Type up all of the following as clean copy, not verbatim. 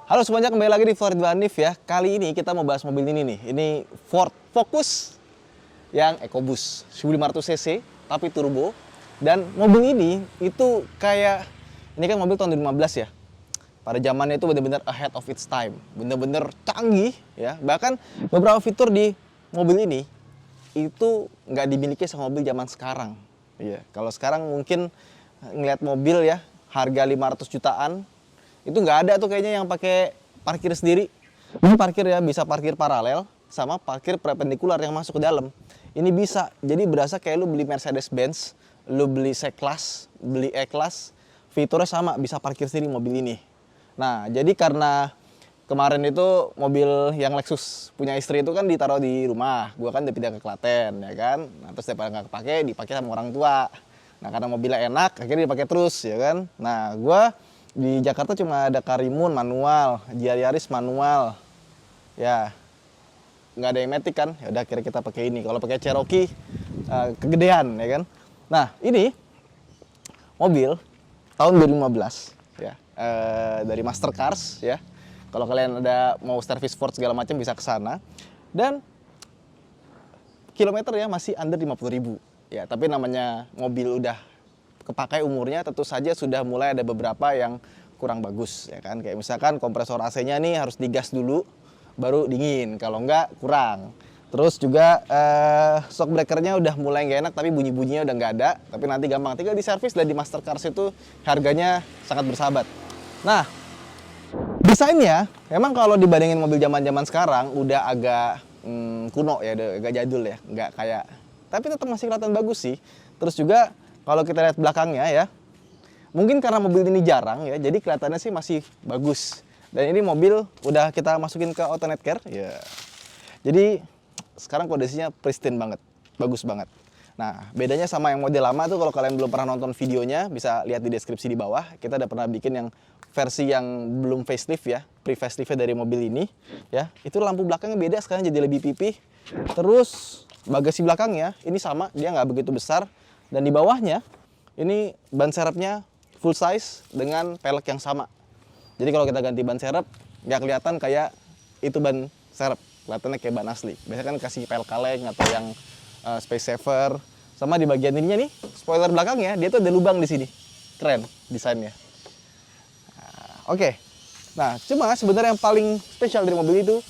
Halo semuanya, kembali lagi di Ford Hanif ya. Kali ini kita mau bahas mobil ini nih. Ini Ford Focus yang EcoBoost 1500 cc tapi turbo. Dan mobil ini itu kayak, ini kan mobil tahun 2015 ya. Pada zamannya itu benar-benar ahead of its time, benar-benar canggih ya. Bahkan beberapa fitur di mobil ini itu nggak dimiliki sama mobil zaman sekarang. Iya, kalau sekarang mungkin ngeliat mobil ya harga 500 jutaan itu nggak ada tuh kayaknya yang pakai parkir sendiri. Ini parkir ya, bisa parkir paralel sama parkir perpendikular yang masuk ke dalam. Ini bisa, jadi berasa kayak lu beli Mercedes-Benz, lu beli C-Class, beli E-Class, fiturnya sama, bisa parkir sendiri mobil ini. Nah, jadi karena kemarin itu mobil yang Lexus punya istri itu kan ditaruh di rumah, gua kan udah pindah ke Klaten ya kan. Nah, terus daripada nggak kepake, dipakai sama orang tua. Nah, karena mobilnya enak, akhirnya dipakai terus ya kan. Nah, gua di Jakarta cuma ada Karimun manual, Yaris manual, ya nggak ada yang matic kan. Ya udah akhirnya kita pakai ini. Kalau pakai Cherokee kegedean ya kan. Nah ini mobil tahun 2015 ya, dari Master Cars ya. Kalau kalian ada mau service Ford segala macam bisa ke sana. Dan kilometer ya masih under 50.000 ya. Tapi namanya mobil udah kepakai umurnya, tentu saja sudah mulai ada beberapa yang kurang bagus ya kan. Kayak misalkan kompresor AC-nya nih harus digas dulu baru dingin, kalau enggak kurang. Terus juga shock breakernya udah mulai nggak enak, tapi bunyi-bunyinya udah nggak ada. Tapi nanti gampang tinggal di servis, dan di Master Cars itu harganya sangat bersahabat. Nah, desainnya memang kalau dibandingin mobil zaman-zaman sekarang udah agak kuno ya, udah agak jadul ya, nggak kayak, tapi tetap masih kelihatan bagus sih. Terus juga kalau kita lihat belakangnya ya, mungkin karena mobil ini jarang ya, jadi kelihatannya sih masih bagus. Dan ini mobil udah kita masukin ke Auto Net Care ya. Jadi sekarang kondisinya pristine banget, bagus banget. Nah, bedanya sama yang model lama tuh, kalau kalian belum pernah nonton videonya bisa lihat di deskripsi di bawah. Kita udah pernah bikin yang versi yang belum facelift ya, pre-faceliftnya dari mobil ini ya. Itu lampu belakangnya beda, sekarang jadi lebih pipih. Terus bagasi belakangnya ini sama, dia nggak begitu besar. Dan di bawahnya ini ban serepnya full size dengan pelek yang sama. Jadi kalau kita ganti ban serep nggak kelihatan kayak itu ban serep, kelihatannya kayak ban asli. Biasanya kan kasih pelek kaleng atau yang space saver. Sama di bagian ininya nih, spoiler belakangnya dia tuh ada lubang di sini. Keren desainnya. Oke. Nah, cuma sebenarnya yang paling spesial dari mobil itu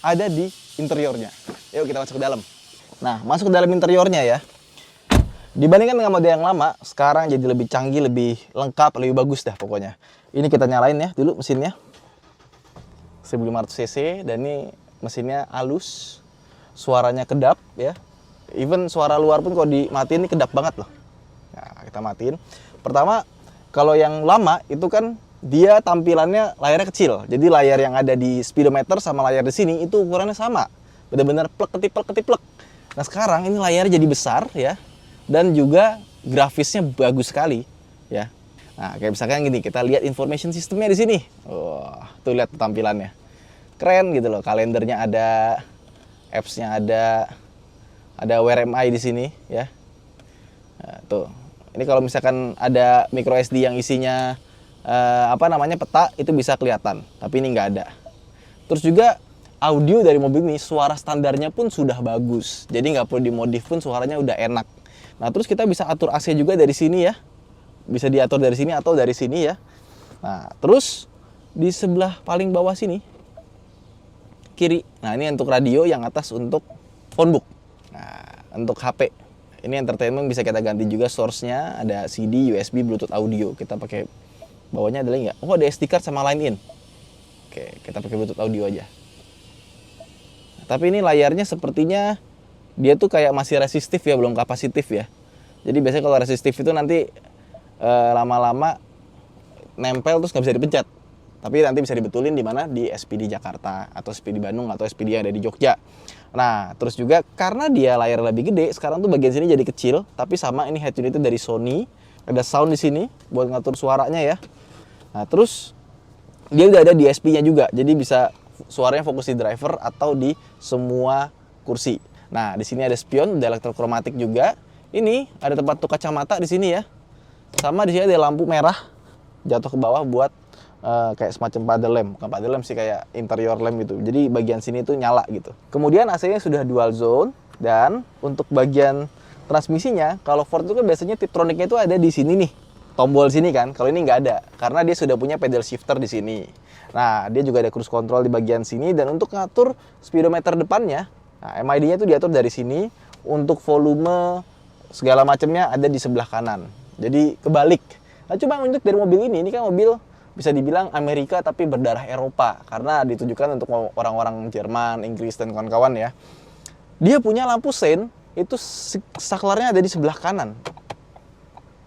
ada di interiornya. Yuk kita masuk ke dalam. Nah, masuk ke dalam interiornya ya. Dibandingkan dengan model yang lama, sekarang jadi lebih canggih, lebih lengkap, lebih bagus dah pokoknya. Ini kita nyalain ya dulu mesinnya. 1500 cc, dan ini mesinnya halus. Suaranya kedap ya. Even suara luar pun kalau dimatiin ini kedap banget loh. Nah, kita matiin. Pertama, kalau yang lama itu kan dia tampilannya layarnya kecil. Jadi layar yang ada di speedometer sama layar di sini itu ukurannya sama. Benar-benar plek. Nah, sekarang ini layarnya jadi besar ya. Dan juga grafisnya bagus sekali ya. Nah, kayak misalkan gini, kita lihat information sistemnya di sini. Wah, tuh lihat tampilannya. Keren gitu loh. Kalendernya ada, apps-nya ada Wear MI di sini ya. Nah, tuh. Ini kalau misalkan ada micro SD yang isinya peta, itu bisa kelihatan. Tapi ini nggak ada. Terus juga audio dari mobil ini, suara standarnya pun sudah bagus. Jadi nggak perlu dimodif pun suaranya udah enak. Nah, terus kita bisa atur AC juga dari sini ya. Bisa diatur dari sini atau dari sini ya. Nah, terus di sebelah paling bawah sini, kiri. Nah, ini untuk radio, yang atas untuk phonebook. Nah, untuk HP. Ini entertainment bisa kita ganti juga source-nya. Ada CD, USB, Bluetooth audio. Kita pakai, bawahnya ada lagi nggak? Oh, ada SD card sama line in. Oke, kita pakai Bluetooth audio aja. Nah, tapi ini layarnya sepertinya dia tuh kayak masih resistif ya, belum kapasitif ya. Jadi biasanya kalau resistif itu nanti lama-lama nempel terus nggak bisa dipencet. Tapi nanti bisa dibetulin di mana, di SPD Jakarta atau SPD Bandung atau SPD yang ada di Jogja. Nah, terus juga karena dia layar lebih gede, sekarang tuh bagian sini jadi kecil. Tapi sama, ini head unit itu dari Sony. Ada sound di sini buat ngatur suaranya ya. Nah, terus dia udah ada DSP-nya juga. Jadi bisa suaranya fokus di driver atau di semua kursi. Nah, di sini ada spion, ada elektrokromatik juga. Ini ada tempat untuk kacamata di sini ya. Sama di sini ada lampu merah jatuh ke bawah buat kayak semacam paddle lamp, bukan paddle lamp sih, kayak interior lamp gitu. Jadi bagian sini tuh nyala gitu. Kemudian AC-nya sudah dual zone, dan untuk bagian transmisinya, kalau Ford itu kan biasanya Tiptronic-nya itu ada di sini nih, tombol sini kan. Kalau ini nggak ada, karena dia sudah punya pedal shifter di sini. Nah, dia juga ada cruise control di bagian sini, dan untuk ngatur speedometer depannya, nah, MID-nya tuh diatur dari sini. Untuk volume segala macamnya ada di sebelah kanan. Jadi kebalik. Nah, cuma untuk dari mobil ini kan mobil bisa dibilang Amerika tapi berdarah Eropa, karena ditujukan untuk orang-orang Jerman, Inggris, dan kawan-kawan ya. Dia punya lampu sein, itu saklarnya ada di sebelah kanan.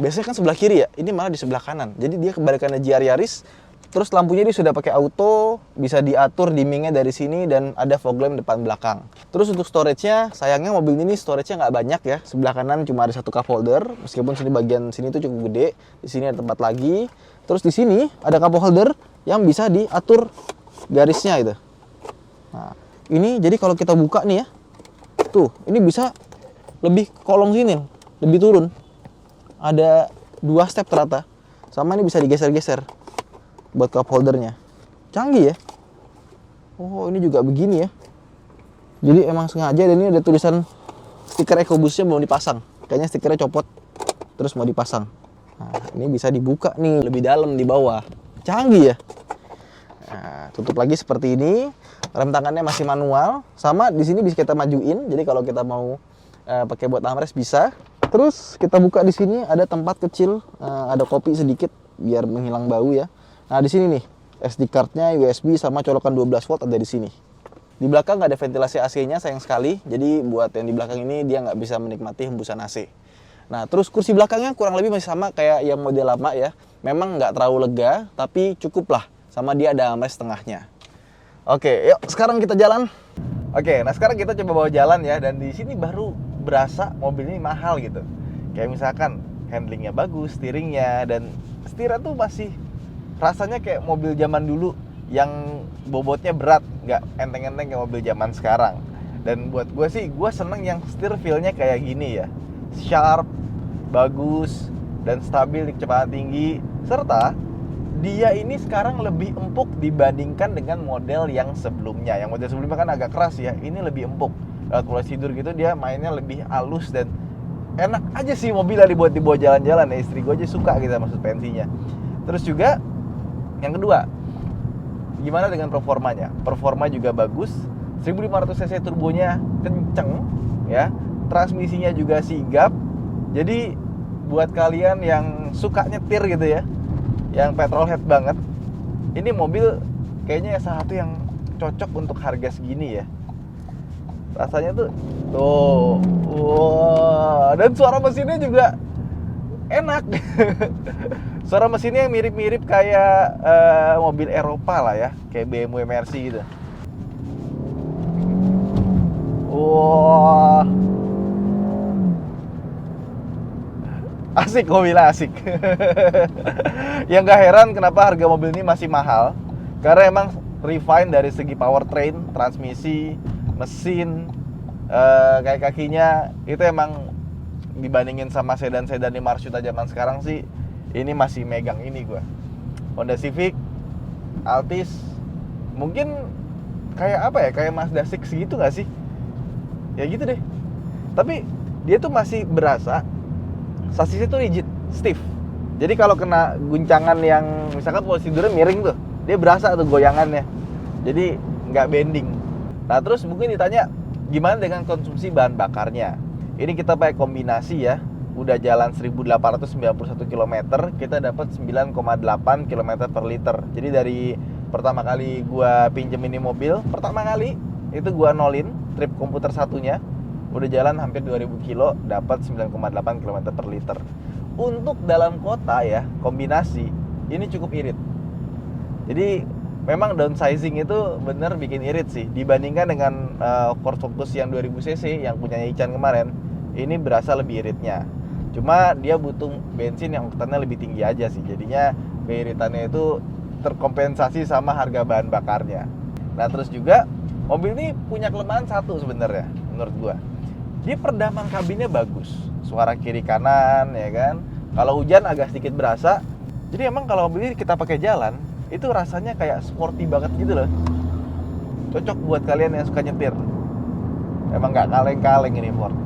Biasanya kan sebelah kiri ya, ini malah di sebelah kanan. Jadi dia kebalikannya GR Yaris. Terus lampunya dia sudah pakai auto, bisa diatur dimmingnya dari sini, dan ada fog lamp depan belakang. Terus untuk storage-nya, sayangnya mobil ini storage-nya nggak banyak ya. Sebelah kanan cuma ada satu cup holder, meskipun sini bagian sini tuh cukup gede. Di sini ada tempat lagi. Terus di sini ada cup holder yang bisa diatur garisnya itu. Nah, ini jadi kalau kita buka nih ya, tuh ini bisa lebih kolong sini, lebih turun. Ada 2 step ternyata. Sama ini bisa digeser-geser buat cup holdernya. Canggih ya. Oh, ini juga begini ya. Jadi emang sengaja, dan ini ada tulisan stiker EcoBoost-nya belum dipasang. Kayaknya stikernya copot terus mau dipasang. Nah, ini bisa dibuka nih lebih dalam di bawah. Canggih ya. Nah, tutup lagi seperti ini. Rem tangannya masih manual. Sama di sini bisa kita majuin. Jadi kalau kita mau pakai buat armrest bisa. Terus kita buka di sini ada tempat kecil, ada kopi sedikit biar menghilang bau ya. Nah, di sini nih SD card-nya, USB, sama colokan 12 volt ada di sini. Di belakang nggak ada ventilasi AC-nya, sayang sekali. Jadi buat yang di belakang ini dia nggak bisa menikmati hembusan AC. Nah, terus kursi belakangnya kurang lebih masih sama kayak yang model lama ya. Memang nggak terlalu lega, tapi cukup lah. Sama dia ada armrest tengahnya. Oke, yuk sekarang kita jalan. Oke, nah sekarang kita coba bawa jalan ya. Dan di sini baru berasa mobil ini mahal gitu. Kayak misalkan handlingnya bagus, steeringnya, dan setirnya tuh masih rasanya kayak mobil zaman dulu yang bobotnya berat, nggak enteng-enteng kayak mobil zaman sekarang. Dan buat gue sih, gue seneng yang setir feel-nya kayak gini ya, sharp, bagus, dan stabil di kecepatan tinggi. Serta dia ini sekarang lebih empuk dibandingkan dengan model yang sebelumnya. Yang model sebelumnya kan agak keras ya, ini lebih empuk. Lewat pola tidur gitu dia mainnya lebih halus, dan enak aja sih mobilnya dibuat dibawa jalan-jalan ya. Istri gue aja suka gitu sama suspensinya. Terus juga yang kedua, gimana dengan performanya? Performa juga bagus, 1500 cc turbonya kenceng ya, transmisinya juga sigap. Jadi buat kalian yang suka nyetir gitu ya, yang petrolhead banget, ini mobil kayaknya salah satu yang cocok untuk harga segini ya. Rasanya tuh wow, dan suara mesinnya juga enak. Suara mesinnya yang mirip-mirip kayak mobil Eropa lah ya, kayak BMW Mercy gitu. Wah, asik, mobilnya asik. Yang gak heran kenapa harga mobil ini masih mahal, karena emang refine dari segi powertrain, transmisi, mesin, kayak kakinya itu emang dibandingin sama sedan-sedan 500 juta zaman sekarang sih, ini masih megang ini gua. Honda Civic, Altis, mungkin kayak apa ya, kayak Mazda 6 gitu gak sih? Ya gitu deh. Tapi dia tuh masih berasa sasisnya tuh rigid, stiff. Jadi kalau kena guncangan yang misalkan posisi tidurnya miring tuh, dia berasa tuh goyangannya. Jadi nggak bending. Nah terus mungkin ditanya gimana dengan konsumsi bahan bakarnya? Ini kita pakai kombinasi ya. Udah jalan 1891 km, kita dapat 9,8 km per liter. Jadi dari pertama kali gua pinjem ini mobil, pertama kali itu gua nolin trip komputer satunya, udah jalan hampir 2000 kilo, dapat 9,8 km per liter. Untuk dalam kota ya, kombinasi ini cukup irit. Jadi memang downsizing itu bener bikin irit sih. Dibandingkan dengan Ford Focus yang 2000 cc yang punyanya Ican kemarin, ini berasa lebih iritnya. Cuma dia butuh bensin yang oktannya lebih tinggi aja sih. Jadinya keiritannya itu terkompensasi sama harga bahan bakarnya. Nah terus juga mobil ini punya kelemahan satu sebenarnya menurut gua. Dia peredaman kabinnya bagus, suara kiri kanan ya kan. Kalau hujan agak sedikit berasa. Jadi emang kalau mobil ini kita pakai jalan, itu rasanya kayak sporty banget gitu loh. Cocok buat kalian yang suka nyetir. Emang nggak kaleng-kaleng ini Ford.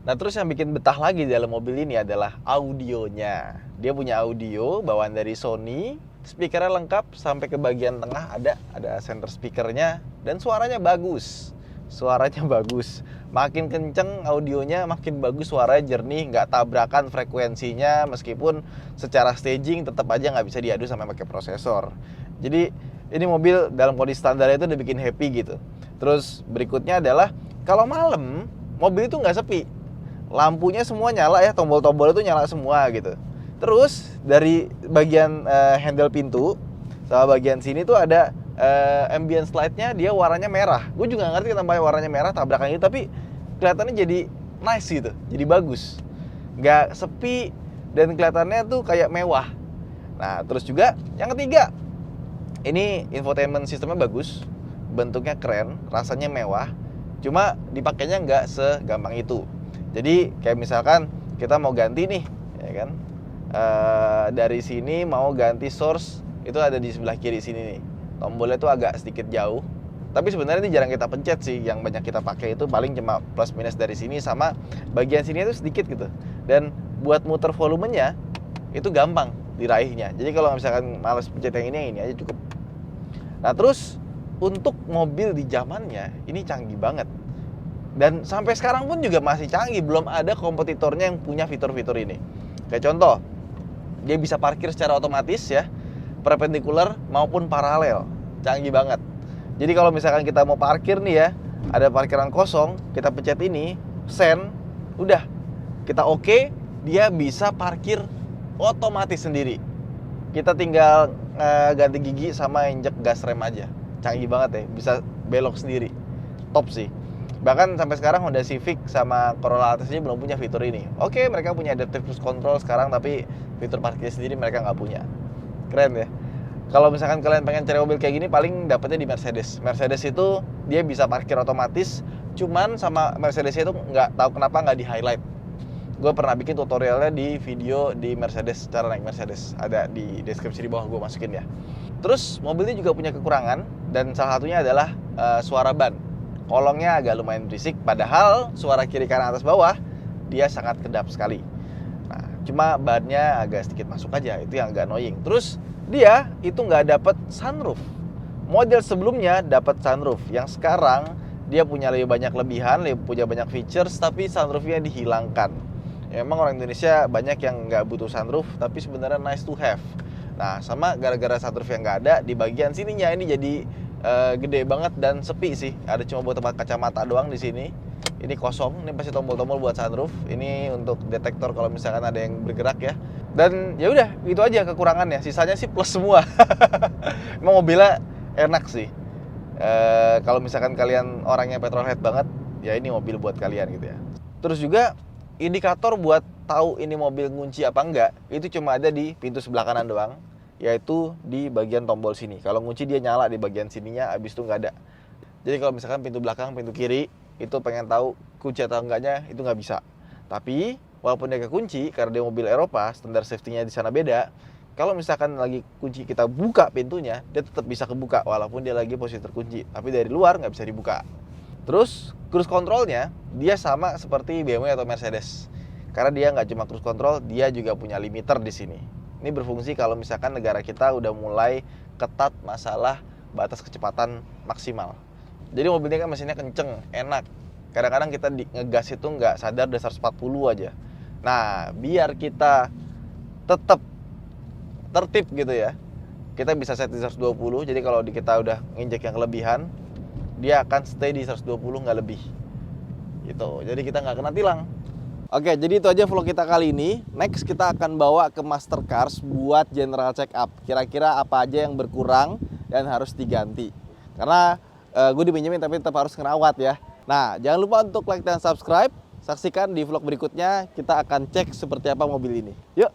Nah terus yang bikin betah lagi di dalam mobil ini adalah audionya. Dia punya audio bawaan dari Sony, speakernya lengkap sampai ke bagian tengah ada center speakernya dan suaranya bagus. Suaranya bagus. Makin kenceng audionya, makin bagus suaranya jernih, nggak tabrakan frekuensinya meskipun secara staging tetap aja nggak bisa diadu sama pakai prosesor. Jadi ini mobil dalam kondisi standar itu udah bikin happy gitu. Terus berikutnya adalah kalau malam mobil itu nggak sepi. Lampunya semua nyala ya, tombol-tombol itu nyala semua gitu. Terus dari bagian handle pintu sama bagian sini tuh ada ambience light-nya, dia warnanya merah. Gue juga gak ngerti kenapa warnanya merah tabrakan gitu, tapi kelihatannya jadi nice gitu, jadi bagus. Nggak sepi dan kelihatannya tuh kayak mewah. Nah terus juga yang ketiga, ini infotainment sistemnya bagus, bentuknya keren, rasanya mewah, cuma dipakainya nggak segampang itu. Jadi kayak misalkan kita mau ganti nih, ya kan, dari sini mau ganti source, itu ada di sebelah kiri sini nih. Tombolnya tuh agak sedikit jauh, tapi sebenarnya ini jarang kita pencet sih. Yang banyak kita pakai itu paling cuma plus minus dari sini sama bagian sini itu sedikit gitu. Dan buat muter volumenya itu gampang diraihnya. Jadi kalau misalkan males pencet yang ini aja cukup. Nah terus untuk mobil di zamannya ini canggih banget. Dan sampai sekarang pun juga masih canggih, belum ada kompetitornya yang punya fitur-fitur ini. Kayak contoh, dia bisa parkir secara otomatis ya, perpendicular maupun paralel. Canggih banget. Jadi kalau misalkan kita mau parkir nih ya, ada parkiran kosong, kita pencet ini, send, udah. Kita oke, dia bisa parkir otomatis sendiri. Kita tinggal ganti gigi sama injek gas rem aja. Canggih banget ya, bisa belok sendiri. Top sih. Bahkan sampai sekarang Honda Civic sama Corolla Altis belum punya fitur ini. Oke, mereka punya adaptive cruise control sekarang, tapi fitur parkir sendiri mereka nggak punya. Keren ya. Kalau misalkan kalian pengen cari mobil kayak gini, paling dapetnya di Mercedes. Mercedes itu dia bisa parkir otomatis, cuman sama Mercedes itu nggak tahu kenapa nggak di highlight. Gue pernah bikin tutorialnya di video di Mercedes, cara naik Mercedes. Ada di deskripsi di bawah, gue masukin ya. Terus mobil ini juga punya kekurangan, dan salah satunya adalah suara ban. Kolongnya agak lumayan berisik, padahal suara kiri kanan atas bawah dia sangat kedap sekali. Nah, cuma bannya agak sedikit masuk aja, itu yang agak annoying. Terus dia itu nggak dapat sunroof. Model sebelumnya dapat sunroof, yang sekarang dia punya lebih banyak lebihan, punya banyak features, tapi sunroofnya dihilangkan. Ya, emang orang Indonesia banyak yang nggak butuh sunroof, tapi sebenarnya nice to have. Nah, sama gara-gara sunroof yang nggak ada, di bagian sininya ini jadi gede banget dan sepi sih. Ada cuma buat tempat kacamata doang di sini. Ini kosong. Ini pasti tombol-tombol buat sunroof. Ini untuk detektor kalau misalkan ada yang bergerak ya. Dan ya udah, itu aja kekurangannya. Sisanya sih plus semua. Emang mobilnya enak sih. Kalau misalkan kalian orangnya petrolhead banget, ya ini mobil buat kalian gitu ya. Terus juga indikator buat tahu ini mobil ngunci apa enggak, itu cuma ada di pintu sebelah kanan doang, yaitu di bagian tombol sini. Kalau ngunci dia nyala di bagian sininya, abis itu nggak ada. Jadi kalau misalkan pintu belakang, pintu kiri, itu pengen tahu kunci atau enggaknya, itu nggak bisa. Tapi walaupun dia kekunci, karena dia mobil Eropa, standar safety-nya di sana beda. Kalau misalkan lagi kunci kita buka pintunya, dia tetap bisa kebuka walaupun dia lagi posisi terkunci. Tapi dari luar nggak bisa dibuka. Terus cruise controlnya dia sama seperti BMW atau Mercedes. Karena dia nggak cuma cruise control, dia juga punya limiter di sini. Ini berfungsi kalau misalkan negara kita udah mulai ketat masalah batas kecepatan maksimal. Jadi mobilnya kan mesinnya kenceng, enak. Kadang-kadang kita ngegas itu nggak sadar udah 140 aja. Nah, biar kita tetap tertib gitu ya, kita bisa set di 120. Jadi kalau kita udah nginjek yang kelebihan, dia akan stay di 120 nggak lebih. Gitu. Jadi kita nggak kena tilang. Oke, jadi itu aja vlog kita kali ini. Next kita akan bawa ke Master Cars buat general check up. Kira-kira apa aja yang berkurang dan harus diganti. Karena gue dipinjemin tapi tetap harus ngerawat ya. Nah, jangan lupa untuk like dan subscribe. Saksikan di vlog berikutnya, kita akan cek seperti apa mobil ini. Yuk!